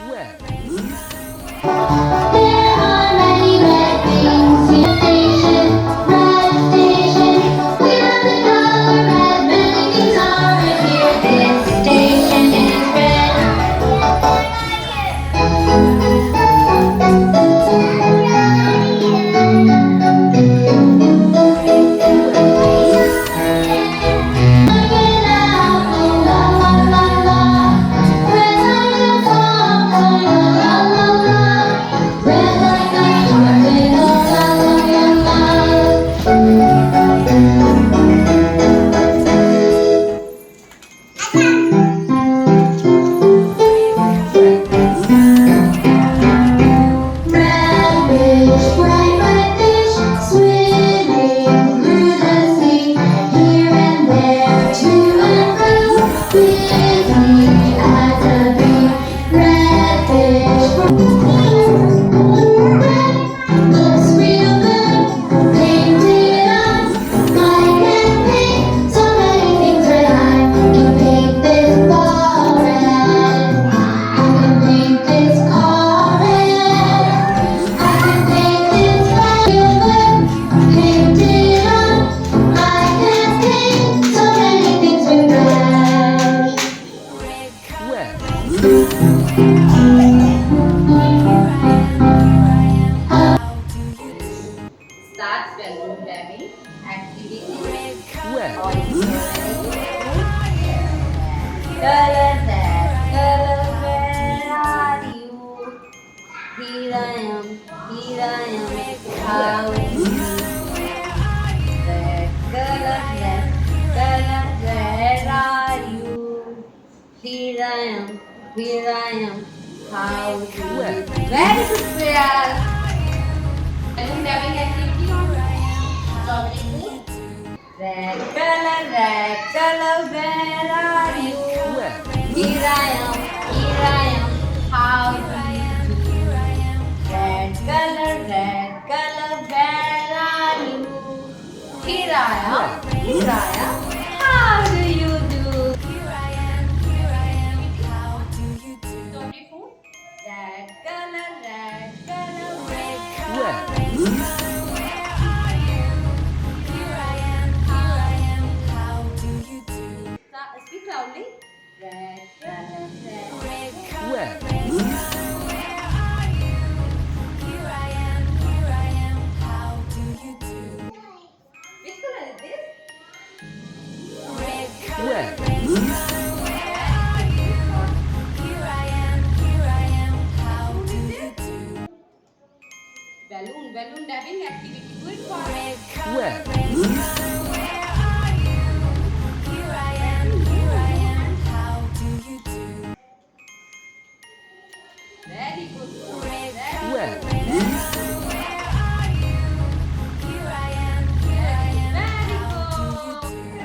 Red. There are many red things in the station, red station. We have the color red, many things are red here. This station is red. Red. Get out, oh la la la la. Red like a fox, oh la la la. Red like a carpet, oh la la la la. Red. Red fish, bright red fish, swimming through the sea, here and there, to and fro, busy as a bee. Red fish, red, looks real good, painted on. I can paint so many things red. I can paint this ball red. I can paint this car red. I can paint this flag painted on. I can paint so many things with red. Red. Start balloon baby activity. Red. All is color that color, where are you? Here I am, here I am. How are you? Red color, where are you? Here I am, here I am. How do you? Red. Very good, Priya. Balloon dabbing activity on strawberry food. Red color, where are you? Red. Here I am, how do you do? Red color, where are you? Here I am, how do you do? Strawberry food. Red color, where Red. Speak loudly. Red color, Red. Which color is this? Red. Balloon dabbing activity. Do it for me. Red. Very good. Red. Very good.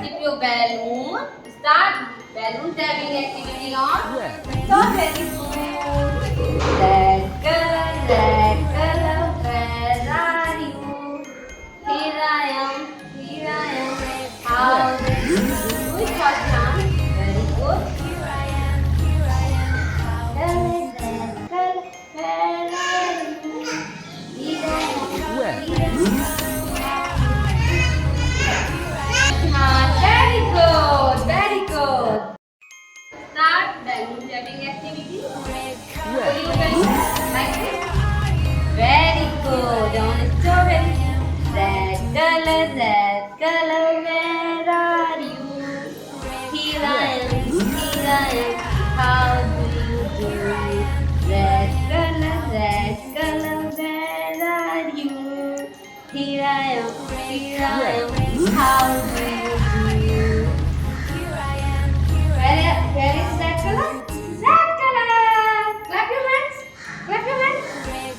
Keep your balloon. Start balloon dabbing activity on. Red. Strawberry food. Red color, where are you? Here I am, how do you do? Do it for John. Very good. Color, where are you? Here I am, Red. Very good, very good. Start balloon dabbing activity. Will you balloon like this? Very good. On strawberry. Red color, where are you? Here I am, how do you do? Red color, where are you? Here I am, how do you do? Where is that color? That color! Clap your hands! Clap your hands! Red.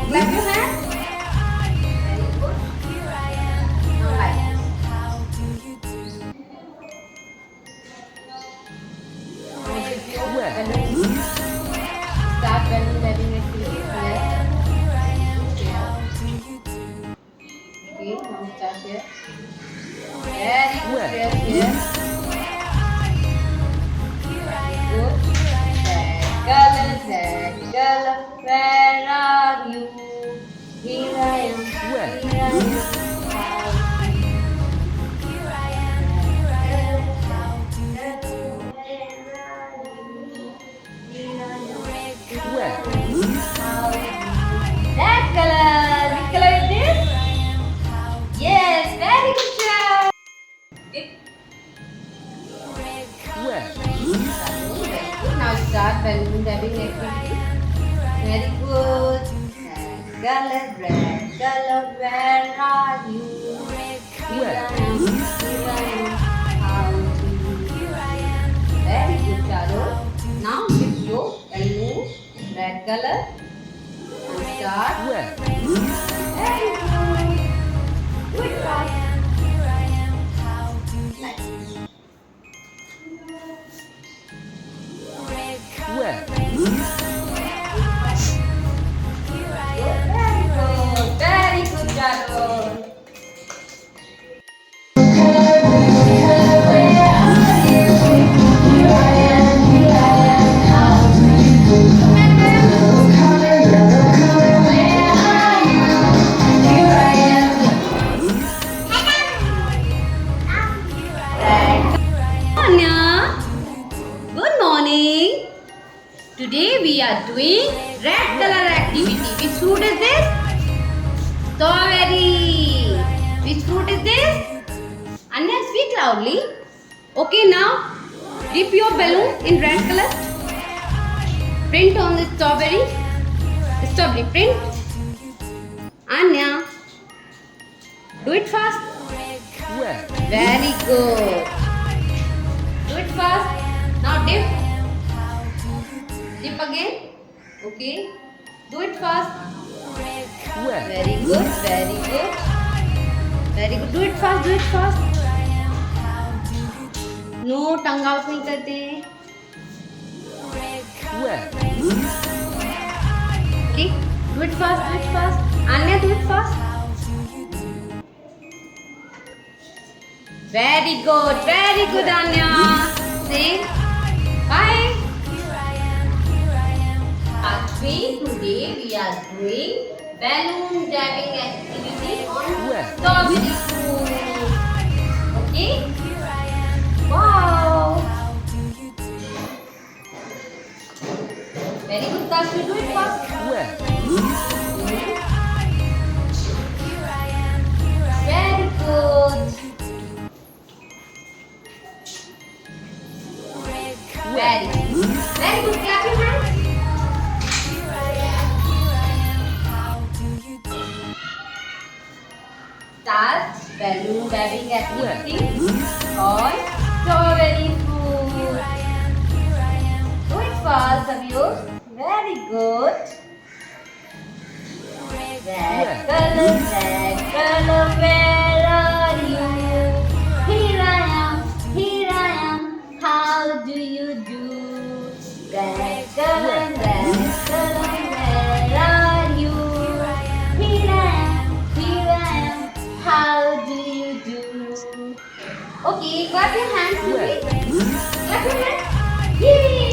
Clap your hands! Very good. Now like this. Now with your Red. balloon. Start balloon dabbing activity. Okay, now start here. Very good. Red. Here. Good. Red color, Red. Red color. Which color is this? Yes, very good job. Red. Very good. Now start balloon dabbing activity. Very good. Red color, where are you? Here I am, how do you? Very good, Charo. Now dip your balloon, red color, and start. Red. Very good. Do it fast. Nice. Red. Very good, Charo. Anya, good morning. Today we are doing red color activity. Which fruit is this? Strawberry. Which fruit is this? Anya, speak loudly. Okay, now dip your balloon in red color. Print on the strawberry. Strawberry print. Anya, do it fast. Red. Very good. Do it fast. Now dip. Dip again. Okay. Do it fast. Red. Very good. Very good. Very good. Do it fast. Do it fast. No, tongue out नहीं करते. Red. Okay. Do it fast. Do it fast. Anya, do it fast. Very good. Very good, Anya. Say bye. Actually, today we are doing balloon dabbing activity on Red. strawberry fruit. Okay? Wow! Very good, Kashi. Do it fast. Red. Very good. Very good. Very good. Clap your hands. Start balloon dabbing activity on strawberry fruit. Do it fast, Sabio. Very good. Red color, where are you? Here I am, how do you do? Red color, where are you? Here I am, how do you do? Okay, clap your hands to me. Clap your hands. Yay!